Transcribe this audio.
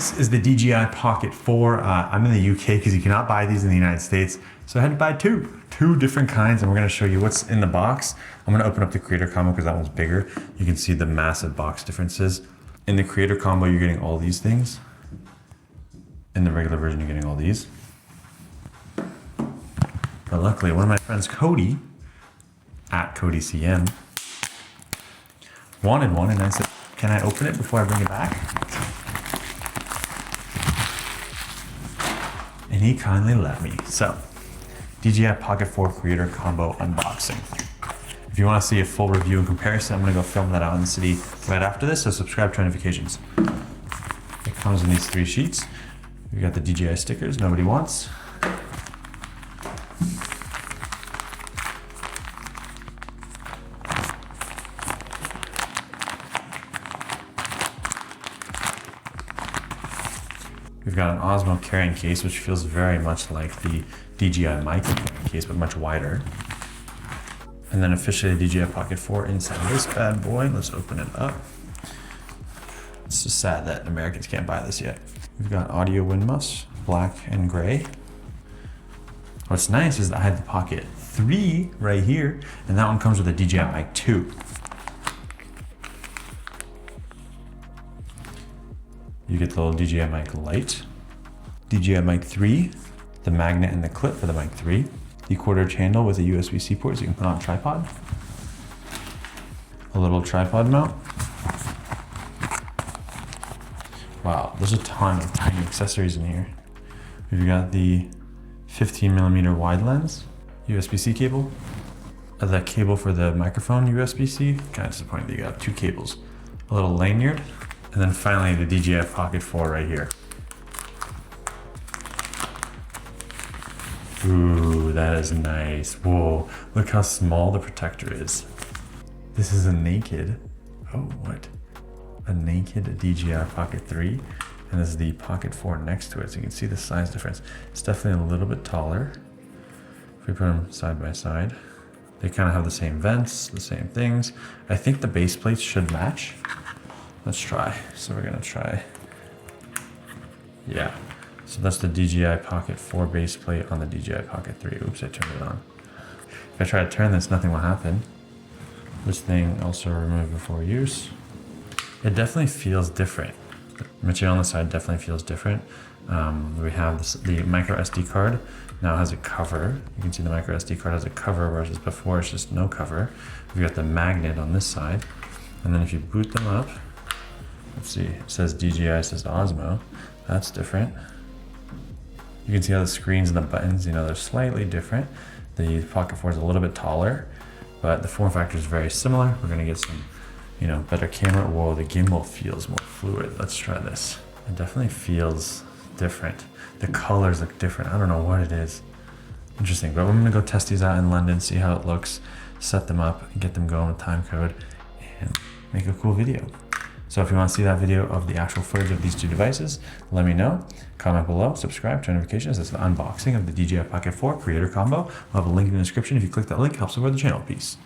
This is the DJI Pocket 4. I'm in the UK because you cannot buy these in the United States. So I had to buy two different kinds, and we're gonna show you what's in the box. I'm gonna open up the Creator Combo because that one's bigger. You can see the massive box differences. In the Creator Combo, you're getting all these things. In the regular version, you're getting all these. But luckily, one of my friends, Cody, at CodyCM, wanted one, and I said, can I open it before I bring it back? And he kindly let me. So, DJI Pocket 4 Creator Combo unboxing. If you want to see a full review and comparison, I'm going to go film that out in the city right after this, so subscribe to notifications. It comes in these 3 sheets. We got the DJI stickers nobody wants. We've got an Osmo carrying case, which feels very much like the DJI mic carrying case, but much wider. And then officially DJI Pocket 4 inside this bad boy. Let's open it up. It's just sad that Americans can't buy this yet. We've got audio windmuffs, black and gray. What's nice is that I had the Pocket 3 right here, and that one comes with a DJI mic 2. You get the little DJI mic Lite, DJI mic 3, the magnet and the clip for the mic 3, the quarter-inch handle with a USB-C port so you can put on a tripod, a little tripod mount. Wow, there's a ton of tiny accessories in here. We've got the 15mm wide lens, USB-C cable, the cable for the microphone USB-C. Kind of disappointed that you got 2 cables, a little lanyard, and then finally the DJI Pocket 4 right here. Ooh, that is nice. Whoa, look how small the protector is. This is a naked, oh what? A naked DJI Pocket 3, and this is the Pocket 4 next to it, so you can see the size difference. It's definitely a little bit taller. If we put them side by side, they kind of have the same vents, the same things. I think the base plates should match. Let's try. So we're gonna try. Yeah. So that's the DJI Pocket 4 base plate on the DJI Pocket 3. Oops, I turned it on. If I try to turn this, nothing will happen. This thing also removed before use. It definitely feels different. The material on the side definitely feels different. We have this, the micro SD card now has a cover. You can see the micro SD card has a cover, whereas before it's just no cover. We've got the magnet on this side. And then if you boot them up, let's see, it says DJI, it says Osmo. That's different. You can see how the screens and the buttons, they're slightly different. The Pocket 4 is a little bit taller, but the form factor is very similar. We're gonna get some, better camera. Whoa, the gimbal feels more fluid. Let's try this. It definitely feels different. The colors look different. I don't know what it is. Interesting, but I'm gonna go test these out in London, see how it looks, set them up, and get them going with time code, and make a cool video. So if you want to see that video of the actual footage of these 2 devices, let me know. Comment below, subscribe, turn notifications. It's an unboxing of the DJI Pocket 4 Creator Combo. I'll have a link in the description. If you click that link, it helps support the channel. Peace.